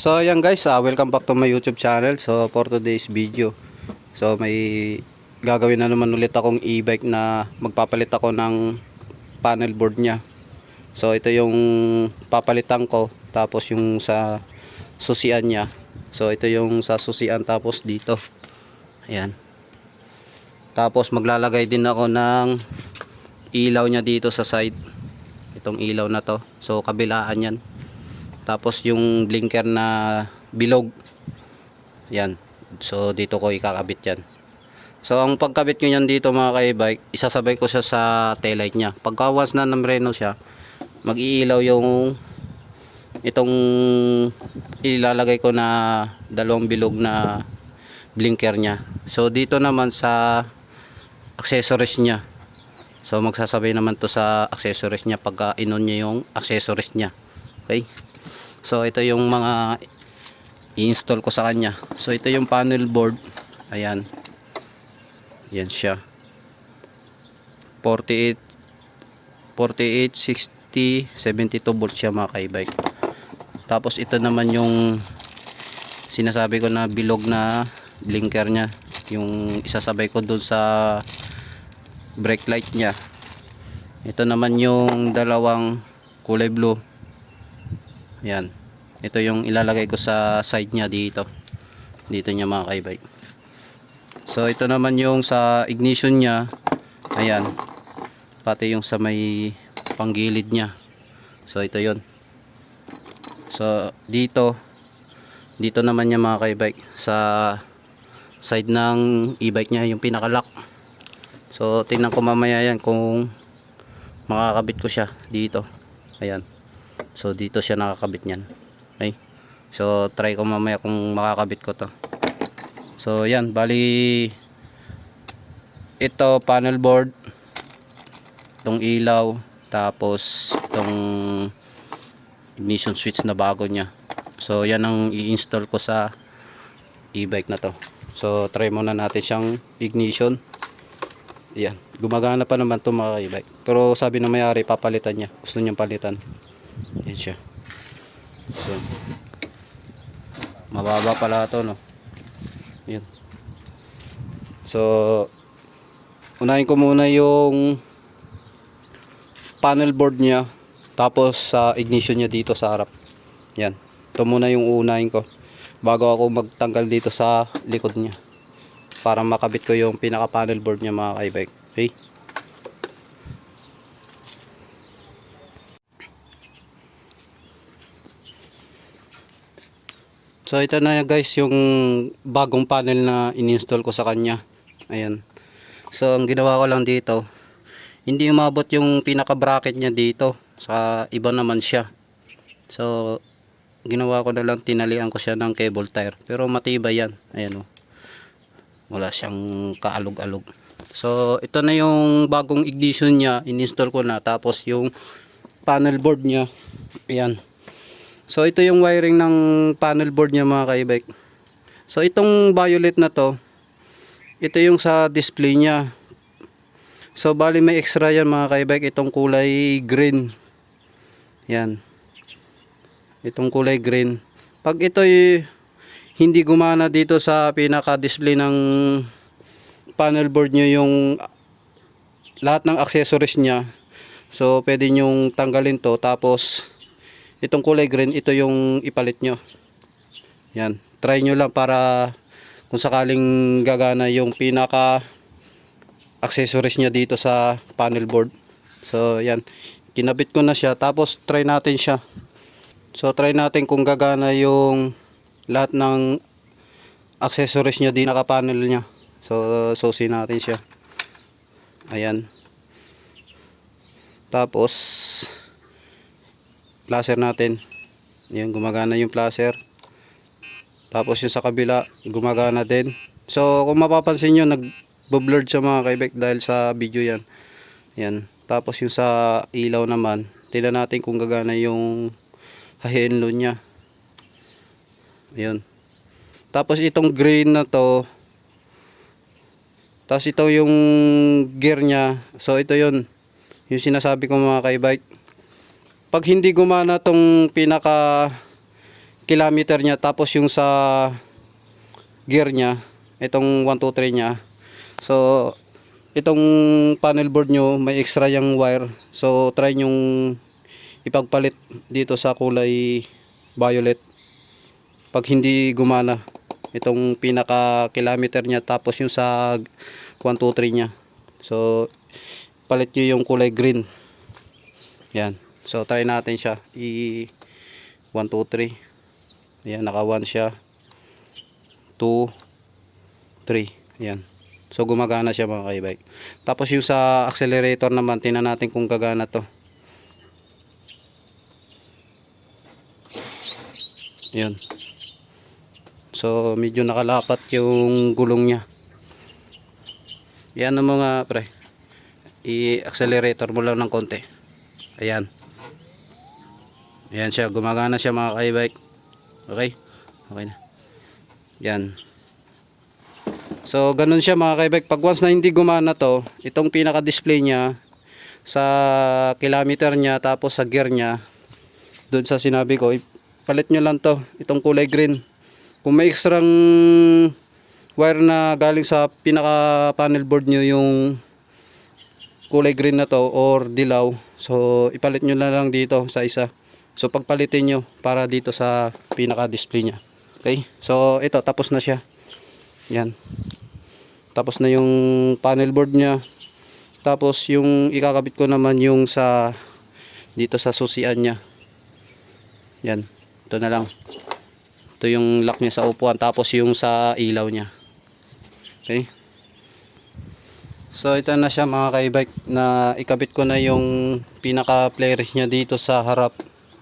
So ayan guys, welcome back to my YouTube channel. So for today's video, so may gagawin na naman ulit akong e-bike na magpapalit ako ng panel board nya. So ito yung papalitan ko, tapos yung sa susian nya. So ito yung sa susian, tapos dito. Ayan. Tapos maglalagay din ako ng ilaw nya dito sa side. Itong ilaw na to. So kabilaan yan. Tapos yung blinker na bilog, yan, so dito ko ikakabit yan. So ang pagkabit ko yan dito mga ka-e-bike, isasabay ko siya sa taillight nya. Pagka once na namreno siya, mag-iilaw yung itong ilalagay ko na dalawang bilog na blinker nya. So dito naman sa accessories nya, so magsasabay naman to sa accessories nya pagka inon nya yung accessories nya. Okay, so ito yung mga i-install ko sa kanya. So ito yung panel board. Ayan. Yan siya. 48 60 72 volts siya mga ka-e-bike. Tapos ito naman yung sinasabi ko na bilog na blinker nya, yung isasabay ko dun sa brake light nya. Ito naman yung dalawang kulay blue. Yan. Ito yung ilalagay ko sa side nya dito. Dito nya mga ka-e-bike. So ito naman yung sa ignition nya. Ayan. Pati yung sa may panggilid nya. So ito yon. So dito naman nya mga ka-e-bike sa side ng e-bike nya, yung pinaka-lock. So tingnan ko mamaya yan kung makakabit ko siya dito. Ayan. So dito siya nakakabit niyan. Okay. So try ko mamaya kung makakabit ko to. So yan, bali ito panel board, itong ilaw, tapos itong ignition switch na bago niya. So yan ang i-install ko sa e-bike na to. So try muna natin siyang ignition. Yan, gumagana pa naman to mga e-bike. Pero sabi ng may-ari papalitan niya. Gusto niyang palitan. Yan siya. So mababa pala ito, no. Yan. So unahin ko muna yung panel board niya, tapos sa ignition niya dito sa harap. Yan. Ito muna yung uunahin ko bago ako magtanggal dito sa likod niya, para makabit ko yung pinaka panel board niya mga ka-e-bike. Okay. So ito na guys yung bagong panel na in-install ko sa kanya. Ayan. So ang ginawa ko lang dito, hindi umabot yung pinaka bracket niya dito, sa iba naman siya. So ginawa ko na lang, tinalian ko siya ng cable tire, pero matibay yan. Ayan, oh. Wala siyang kaalog-alog. So ito na yung bagong ignition niya, in-install ko na. Tapos yung panel board niya, ayan. So ito yung wiring ng panel board niya mga ka-e-bike. So itong violet na to, ito yung sa display niya. So bali may extra yan mga ka-e-bike, itong kulay green. Yan. Itong kulay green. Pag ito hindi gumana dito sa pinaka-display ng panel board niyo, yung lahat ng accessories niya, so pwede nyong tanggalin to, tapos itong kulay green, ito yung ipalit nyo. Yan, try nyo lang para kung sakaling gagana yung pinaka accessories nya dito sa panel board. So yan, kinabit ko na siya, tapos try natin siya. So try natin kung gagana yung lahat ng accessories nya di naka-panel nya. So susi natin siya. Ayan. Tapos placer natin. Yan, gumagana yung placer. Tapos yung sa kabila, gumagana din. So kung mapapansin nyo, nag-blurred siya mga ka-e-bike dahil sa video yan. Yan. Tapos yung sa ilaw naman, tingnan natin kung gagana yung high and low nya. Ayun. Tapos itong green na to, tapos ito yung gear nya. So ito yun, yung sinasabi ko mga ka-e-bike. Pag hindi gumana tong pinaka kilometer niya, tapos yung sa gear niya, itong 1 2 3 niya. So itong panel board nyo may extra yung wire, so try nyong ipagpalit dito sa kulay violet pag hindi gumana itong pinaka kilometer niya, tapos yung sa 1 2 3 niya, so palit nyo yung kulay green. Yan, so try natin siya 1 2 3. Ayan, naka 1 siya, 2 3. Ayan, so gumagana siya mga ka-e-bike. Tapos yung sa accelerator naman, tingnan natin kung gagana to. Ayan, so medyo nakalapat yung gulong niya. Yan ang mga pre, i-accelerator mo lang ng konti. Ayan, ayan siya, gumagana siya mga ka-e-bike. Okay, okay na yan. So ganun siya mga ka-e-bike. Pag once na hindi gumana to, itong pinaka display niya sa kilometer niya, tapos sa gear niya, doon sa sinabi ko, palit nyo lang to, itong kulay green. Kung may extrang wire na galing sa pinaka panel board nyo yung kulay green na to or dilaw, so ipalit nyo na lang dito sa isa. So pagpalitin nyo para dito sa pinaka display nya. Okay, so ito tapos na siya. Yan, tapos na yung panel board nya. Tapos yung ikakabit ko naman yung sa dito sa susian nya. Yan, ito na lang. Ito yung lock niya sa upuan, tapos yung sa ilaw niya. Okay, so ito na siya mga ka-e-bike, na ikabit ko na yung pinaka playrest niya dito sa harap.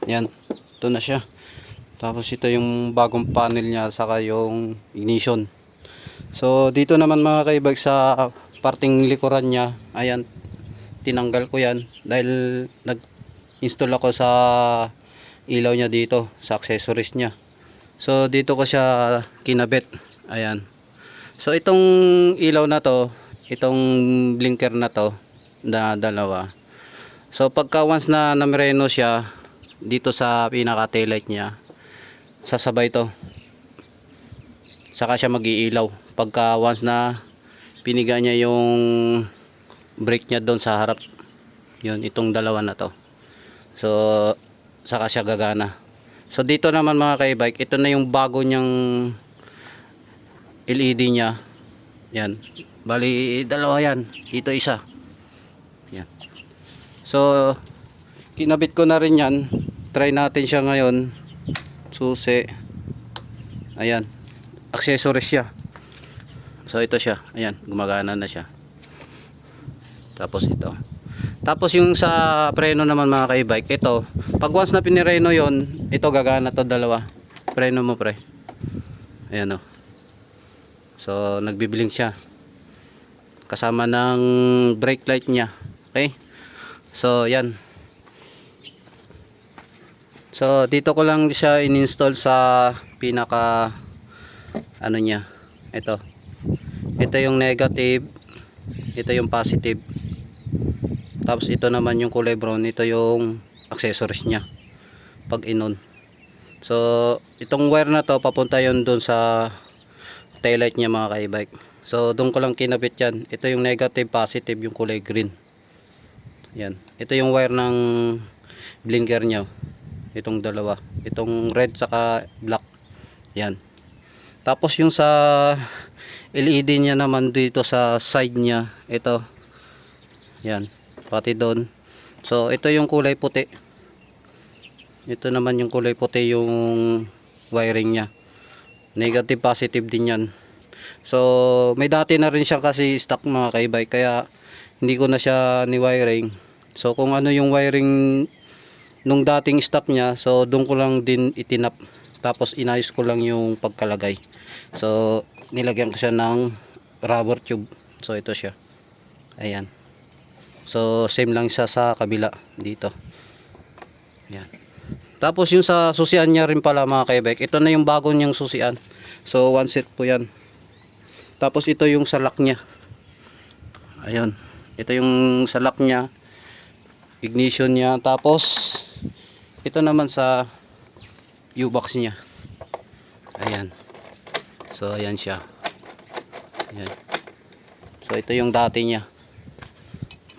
Yan, ito na siya. Tapos ito yung bagong panel niya, saka yung ignition. So dito naman mga ka-e-bike sa parting likuran niya, ayan, tinanggal ko yan dahil nag-install ako sa ilaw niya dito sa accessories niya. So dito ko siya kinabit. Ayan, so itong ilaw na to, itong blinker na to na dalawa, so pagka once na namereno siya dito sa pinaka taillight niya, sasabay to, saka siya mag-iilaw pagka once na piniga niya yung brake niya doon sa harap. Yun, itong dalawa na to, so saka siya gagana. So dito naman mga ka-e-bike, ito na yung bago niyang LED niya. Yan, bali dalawa yan, dito isa. Yan, so kinabit ko na rin yan. Try natin siya ngayon. Susi, ayan, accessories siya. So ito siya, ayan, gumagana na siya. Tapos ito, tapos yung sa preno naman mga ka-e-bike, ito pag once na pinireno yon, ito gagana to dalawa. Preno mo pre, ayan o. So nagbiblink siya kasama ng brake light nya. Okay, so yan. So dito ko lang siya in-install sa pinaka ano nya. Ito yung negative, ito yung positive, tapos ito naman yung kulay brown, ito yung accessories nya pag inon. So itong wire na to papunta yon doon sa taillight nya mga ka-e-bike. So doon ko lang kinabit yan. Ito yung negative, positive, yung kulay green. Yan, ito yung wire ng blinker nya, itong dalawa, itong red saka black. Yan, tapos yung sa LED nya naman dito sa side nya, ito, yan, pati doon. So ito yung kulay puti, ito naman yung kulay puti yung wiring nya, negative positive din yan. So may dati na rin siya kasi stock mga ka-e-bike, kaya hindi ko na siya ni wiring. So kung ano yung wiring nung dating stock nya, so doon ko lang din itinap, tapos inayos ko lang yung pagkalagay. So nilagyan ko siya ng rubber tube. So ito siya, ayan. So same lang siya sa kabila dito. Ayan. Tapos yung sa susian nya rin pala mga ka-e-bike, ito na yung bago niyang susian. So one set po yan. Tapos ito yung sa lock nya. Ayun, ito yung sa lock nya, ignition nya. Tapos ito naman sa U-box nya. Ayan. So ayan siya. Ayan. So ito yung dati niya.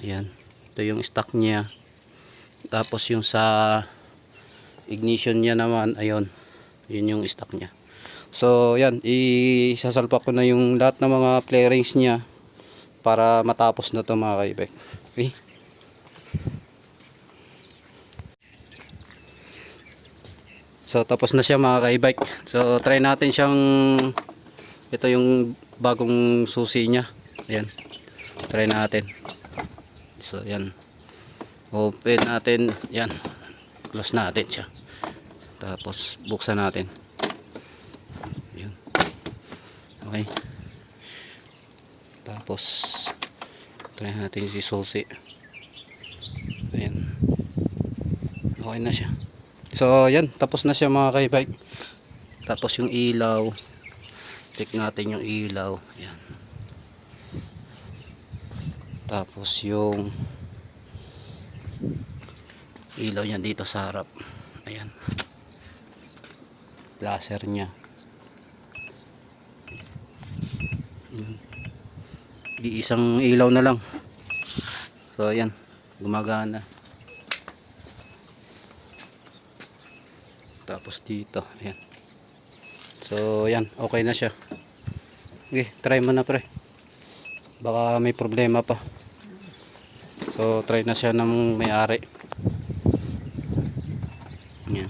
Ayan. Ito yung stock niya. Tapos yung sa ignition niya naman, ayun. Yun yung stock niya. So yan, isasalpak ko na yung lahat ng mga flarings niya para matapos na to mga kaibek. Okay. So tapos na siya mga kaibek. So try natin siyang, ito yung bagong susi niya. Ayan. Try natin. So yan. Open natin. Yan. Close natin siya. Tapos buksan natin. Ayan. Okay. Tapos try natin si susi. Ayan. Okay na siya. So yan. Tapos na siya mga kaibek. Tapos yung ilaw. Check natin yung ilaw. Ayan. Tapos yung ilaw niya dito sa harap. Ayan. Laser niya. Di isang ilaw na lang. So ayan. Gumagana. Tapos dito. Ayan. So ayan. Okay na siya. Okay. Try mo na pre. Baka may problema pa. So try na siya ng may-ari. Ayan.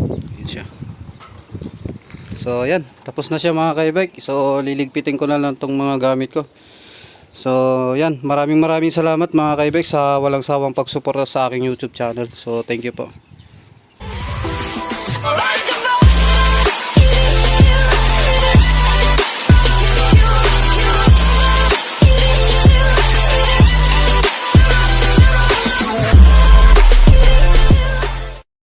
Ayan siya. So ayan, tapos na siya mga kaibek. So liligpitin ko na lang tong mga gamit ko. So ayan, maraming salamat mga kaibek sa walang sawang pagsuporta sa aking YouTube channel. So thank you po.